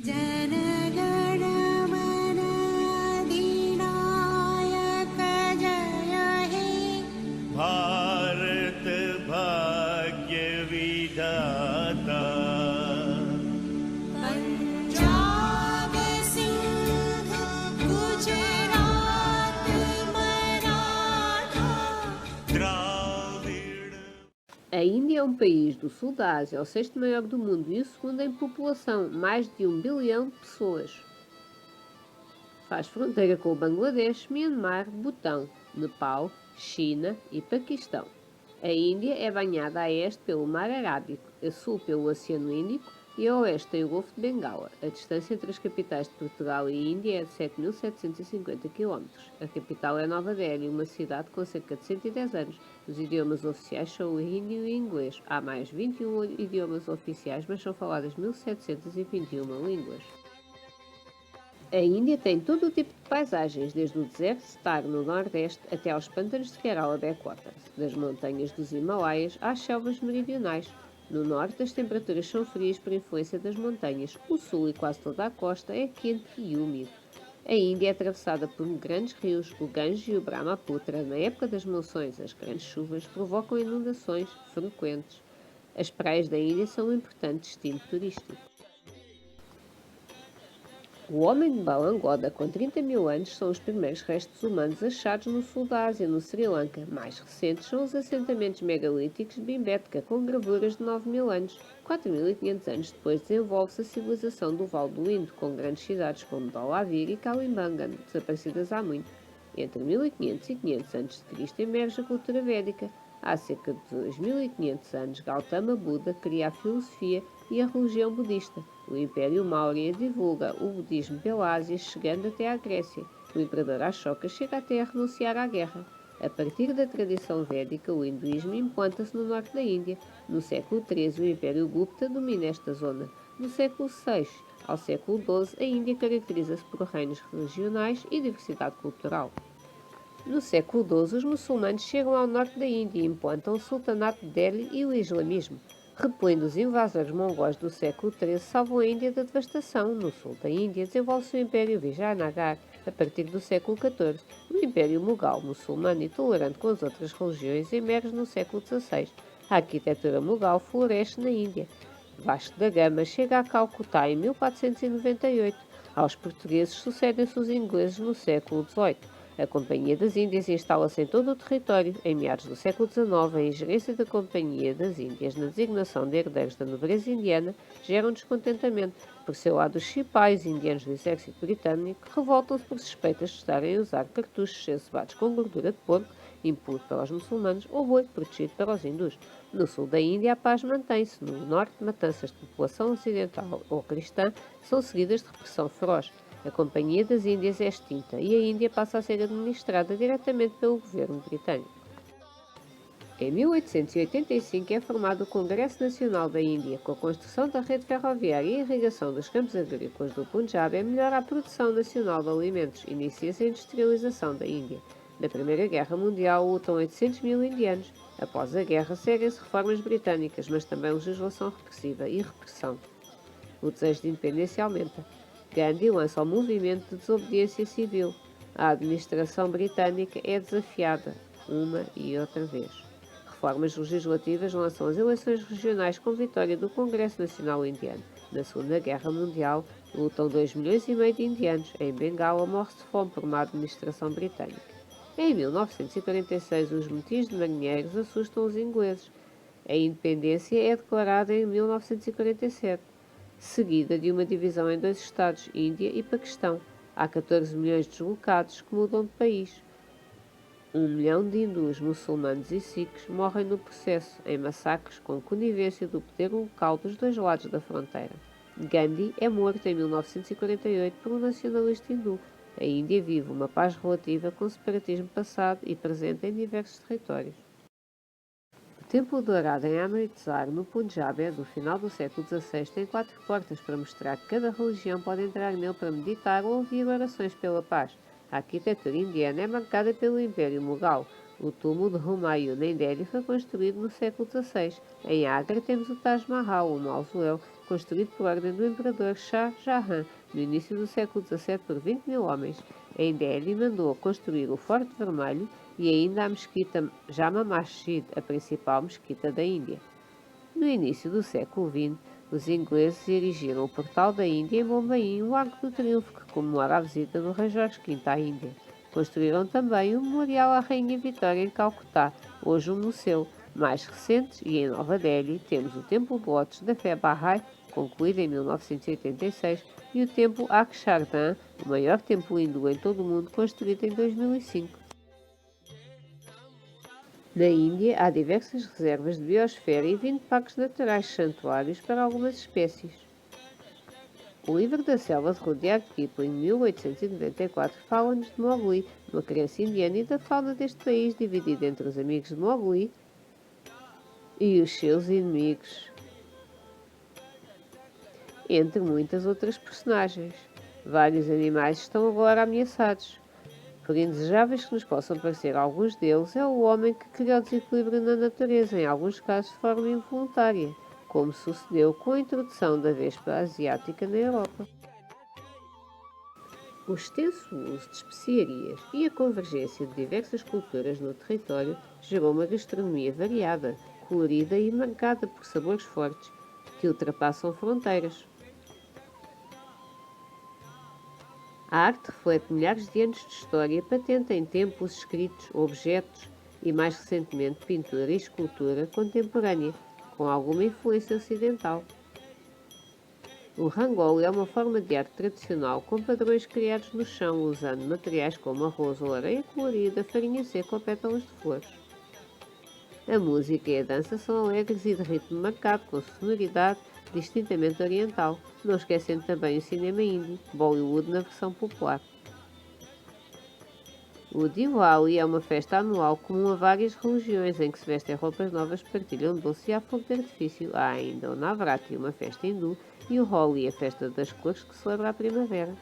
जनगणमनाधिनायक जय हे भारत भाग्य विधाता पंजाब सिंध गुजरात मराठा Dravid A Índia é um país do sul da Ásia, é o sexto maior do mundo e o segundo em população, mais de 1 bilhão de pessoas. Faz fronteira com o Bangladesh, Myanmar, Butão, Nepal, China e Paquistão. A Índia é banhada a este pelo Mar Arábico, a sul pelo Oceano Índico e a oeste tem o Golfo de Bengala. A distância entre as capitais de Portugal e Índia é de 7.750 km. A capital é Nova Delhi, uma cidade com cerca de 110 anos. Os idiomas oficiais são o hindi e o inglês. Há mais 21 idiomas oficiais, mas são faladas 1.721 línguas. A Índia tem todo o tipo de paisagens, desde o deserto de Thar no nordeste até aos pântanos de Kerala Backwaters, das montanhas dos Himalaias às selvas meridionais. No norte, as temperaturas são frias por influência das montanhas. O sul e quase toda a costa é quente e úmido. A Índia é atravessada por grandes rios, o Ganges e o Brahmaputra. Na época das monções, as grandes chuvas provocam inundações frequentes. As praias da Índia são um importante destino turístico. O homem de Balangoda, com 30 mil anos, são os primeiros restos humanos achados no sul da Ásia, no Sri Lanka. Mais recentes são os assentamentos megalíticos de Bhimbetka, com gravuras de 9 mil anos. 4.500 anos depois desenvolve-se a civilização do Vale do Indo, com grandes cidades como Dholavira e Kalibangan, desaparecidas há muito. Entre 1500 e 500 a.C. emerge a cultura védica. Há cerca de 2.500 anos, Gautama Buda cria a filosofia e a religião budista. O Império Maurya divulga o budismo pela Ásia, chegando até à Grécia. O imperador Ashoka chega até a renunciar à guerra. A partir da tradição védica, o hinduísmo implanta-se no norte da Índia. No século XIII, o Império Gupta domina esta zona. Do século VI ao século XII, a Índia caracteriza-se por reinos regionais e diversidade cultural. No século XII, os muçulmanos chegam ao norte da Índia e implantam o sultanato de Delhi e o islamismo. Repelindo os invasores mongóis do século XIII, salvam a Índia da devastação. No sul da Índia, desenvolve-se o Império Vijayanagar. A partir do século XIV, o Império Mughal, muçulmano e tolerante com as outras religiões, emerge no século XVI. A arquitetura mughal floresce na Índia. Vasco da Gama chega a Calcutá em 1498. Aos portugueses sucedem-se os ingleses no século XVIII. A Companhia das Índias instala-se em todo o território. Em meados do século XIX, a ingerência da Companhia das Índias na designação de herdeiros da nobreza indiana gera um descontentamento. Por seu lado, os cipais indianos do exército britânico revoltam-se por suspeitas de estarem a usar cartuchos encebados com gordura de porco, impuro para os muçulmanos, ou boi, protegido para os hindus. No sul da Índia, a paz mantém-se. No norte, matanças de população ocidental ou cristã são seguidas de repressão feroz. A Companhia das Índias é extinta e a Índia passa a ser administrada diretamente pelo governo britânico. Em 1885 é formado o Congresso Nacional da Índia. Com a construção da rede ferroviária e a irrigação dos campos agrícolas do Punjab, é melhor a produção nacional de alimentos. Inicia-se a industrialização da Índia. Na Primeira Guerra Mundial lutam 800 mil indianos. Após a guerra, seguem-se reformas britânicas, mas também legislação repressiva e repressão. O desejo de independência aumenta. Gandhi lança o movimento de desobediência civil. A administração britânica é desafiada, uma e outra vez. Reformas legislativas lançam as eleições regionais com vitória do Congresso Nacional Indiano. Na Segunda Guerra Mundial, lutam 2,5 milhões de indianos. Em Bengala, morre-se de fome por uma administração britânica. Em 1946, os motins de marinheiros assustam os ingleses. A independência é declarada em 1947. Seguida de uma divisão em dois estados, Índia e Paquistão. Há 14 milhões de deslocados que mudam de país. 1 milhão de hindus, muçulmanos e sikhs morrem no processo, em massacres com conivência do poder local dos dois lados da fronteira. Gandhi é morto em 1948 por um nacionalista hindu. A Índia vive uma paz relativa com separatismo passado e presente em diversos territórios. O Templo Dourado em Amritsar, no Punjab, do final do século XVI, tem 4 portas para mostrar que cada religião pode entrar nele para meditar ou ouvir orações pela paz. A arquitetura indiana é marcada pelo Império Mughal. O túmulo de Humayun em Delhi foi construído no século XVI. Em Agra temos o Taj Mahal, um mausoléu construído por ordem do imperador Shah Jahan no início do século XVII por 20.000 homens. Em Delhi mandou construir o Forte Vermelho e ainda a mesquita Jama Masjid, a principal mesquita da Índia. No início do século XX, os ingleses erigiram o Portal da Índia em Bombaim, o Arco do Triunfo, que comemora a visita do rei Jorge V à Índia. Construíram também o Memorial à Rainha Vitória em Calcutá, hoje um museu. Mais recentes, e em Nova Delhi, temos o Templo de Lótus da fé Bahá'í, concluído em 1986, e o Templo Akshardham, o maior templo hindu em todo o mundo, construído em 2005. Na Índia, há diversas reservas de biosfera e 20 parques naturais santuários para algumas espécies. O livro da selva de Rudyard Kipling, 1894, fala-nos de Mowgli, uma criança indiana e da fauna deste país, dividida entre os amigos de Mowgli e os seus inimigos, entre muitas outras personagens. Vários animais estão agora ameaçados. Por indesejáveis que nos possam parecer alguns deles, é o homem que cria o desequilíbrio na natureza, em alguns casos de forma involuntária, como sucedeu com a introdução da vespa asiática na Europa. O extenso uso de especiarias e a convergência de diversas culturas no território gerou uma gastronomia variada, colorida e marcada por sabores fortes, que ultrapassam fronteiras. A arte reflete milhares de anos de história patente em templos, escritos, objetos e, mais recentemente, pintura e escultura contemporânea, com alguma influência ocidental. O rangoli é uma forma de arte tradicional com padrões criados no chão, usando materiais como arroz ou areia colorida, farinha seca ou pétalas de flores. A música e a dança são alegres e de ritmo marcado, com sonoridade distintamente oriental, não esquecendo também o cinema hindi, Bollywood na versão popular. O Diwali é uma festa anual comum a várias religiões, em que se vestem roupas novas, partilham doce e há fogo de artifício. Há ainda o Navratri, uma festa hindu, e o Holi, a festa das cores que celebra a primavera.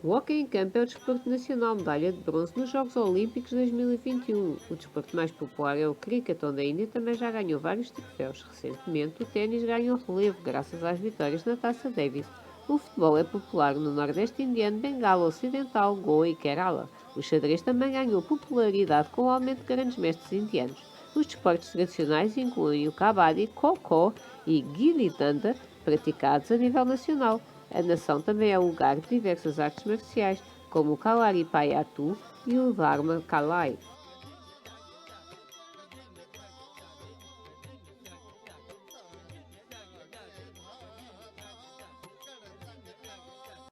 O hóquei em campo é o desporto nacional, medalha de bronze nos Jogos Olímpicos 2021. O desporto mais popular é o cricket, onde a Índia também já ganhou vários troféus. Recentemente, o ténis ganhou relevo graças às vitórias na Taça Davis. O futebol é popular no Nordeste indiano, Bengala Ocidental, Goa e Kerala. O xadrez também ganhou popularidade com o aumento de grandes mestres indianos. Os desportos tradicionais incluem o kabaddi, kho-kho e gilli-danda, praticados a nível nacional. A nação também é lugar de diversas artes marciais, como o Kalaripayattu e o Dharma Kalai.